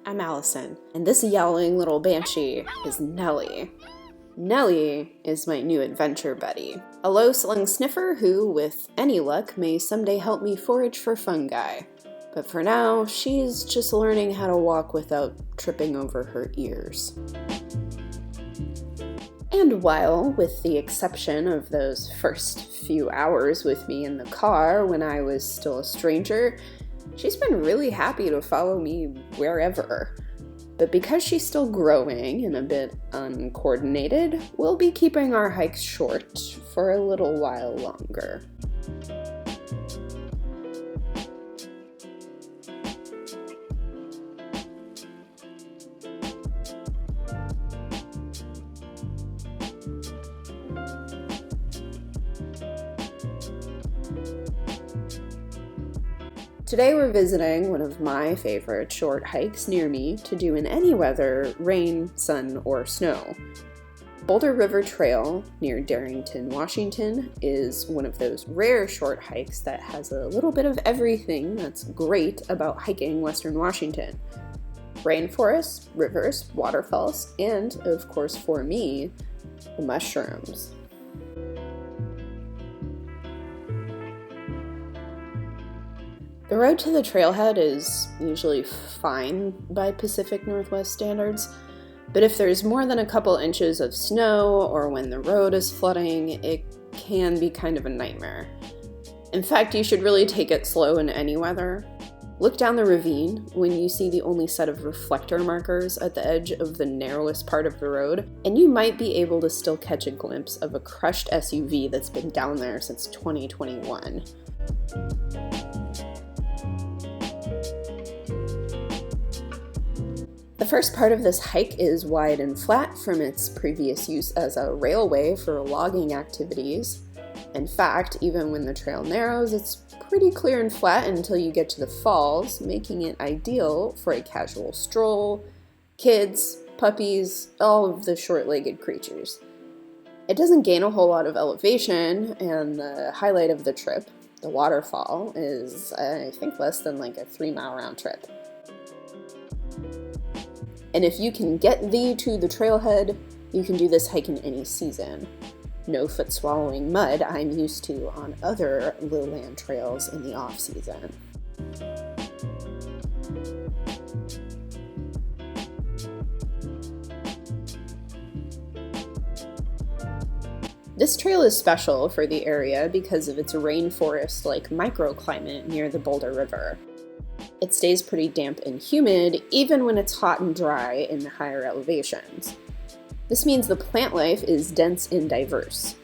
I'm Allison, and this yowling little banshee is Nellie. Nellie is my new adventure buddy, a low-slung sniffer who, with any luck, may someday help me forage for fungi. But for now, she's just learning how to walk without tripping over her ears. And while, with the exception of those first few hours with me in the car when I was still a stranger, she's been really happy to follow me wherever. But because she's still growing and a bit uncoordinated, we'll be keeping our hikes short for a little while longer. Today we're visiting one of my favorite short hikes near me to do in any weather, rain, sun, or snow. Boulder River Trail near Darrington, Washington is one of those rare short hikes that has a little bit of everything that's great about hiking Western Washington. Rainforests, rivers, waterfalls, and, of course for me, the mushrooms. The road to the trailhead is usually fine by Pacific Northwest standards, but if there's more than a couple inches of snow or when the road is flooding, it can be kind of a nightmare. In fact, you should really take it slow in any weather. Look down the ravine when you see the only set of reflector markers at the edge of the narrowest part of the road, and you might be able to still catch a glimpse of a crushed SUV that's been down there since 2021. The first part of this hike is wide and flat from its previous use as a railway for logging activities. In fact, even when the trail narrows, it's pretty clear and flat until you get to the falls, making it ideal for a casual stroll, kids, puppies, all of the short-legged creatures. It doesn't gain a whole lot of elevation, and the highlight of the trip, the waterfall, is, I think, less than like a 3-mile round trip. And if you can get thee to the trailhead, you can do this hike in any season. No foot-swallowing mud I'm used to on other lowland trails in the off-season. This trail is special for the area because of its rainforest-like microclimate near the Boulder River. It stays pretty damp and humid, even when it's hot and dry in the higher elevations. This means the plant life is dense and diverse.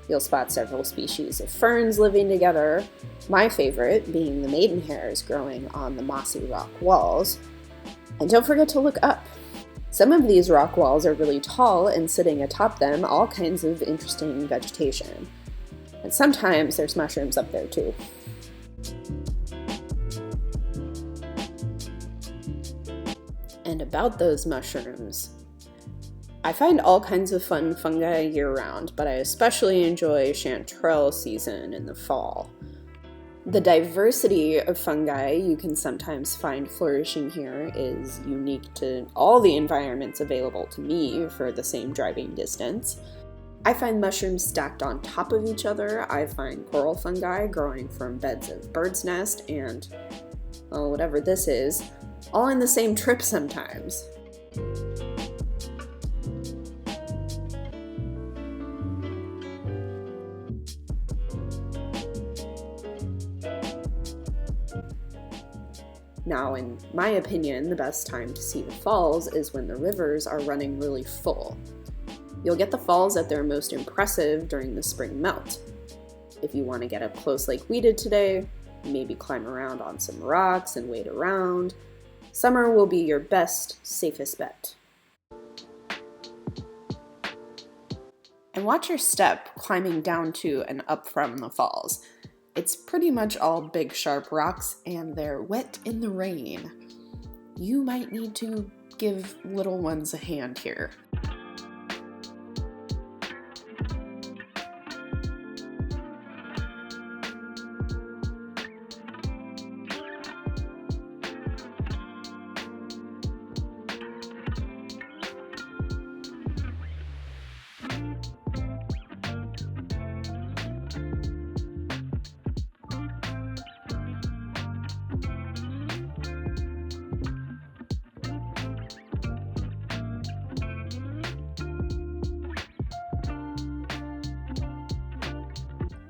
You'll spot several species of ferns living together, my favorite being the maidenhairs growing on the mossy rock walls. And don't forget to look up. Some of these rock walls are really tall, and sitting atop them, all kinds of interesting vegetation. And sometimes there's mushrooms up there too. And about those mushrooms, I find all kinds of fun fungi year-round, but I especially enjoy chanterelle season in the fall. The diversity of fungi you can sometimes find flourishing here is unique to all the environments available to me for the same driving distance. I find mushrooms stacked on top of each other. I find coral fungi growing from beds of bird's nest and, well, whatever this is, all in the same trip sometimes. Now, in my opinion, the best time to see the falls is when the rivers are running really full. You'll get the falls at their most impressive during the spring melt. If you want to get up close like we did today, maybe climb around on some rocks and wade around, summer will be your best, safest bet. And watch your step climbing down to and up from the falls. It's pretty much all big sharp rocks, and they're wet in the rain. You might need to give little ones a hand here.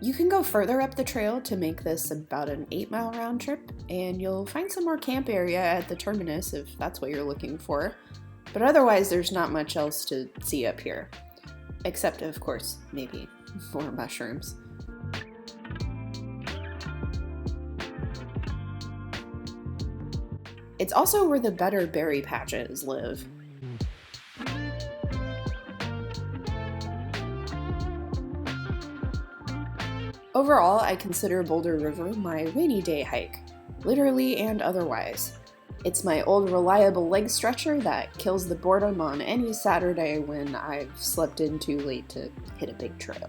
You can go further up the trail to make this about an 8-mile round trip, and you'll find some more camp area at the terminus if that's what you're looking for. But otherwise, there's not much else to see up here. Except, of course, maybe more mushrooms. It's also where the better berry patches live. Overall, I consider Boulder River my rainy day hike, literally and otherwise. It's my old reliable leg stretcher that kills the boredom on any Saturday when I've slept in too late to hit a big trail.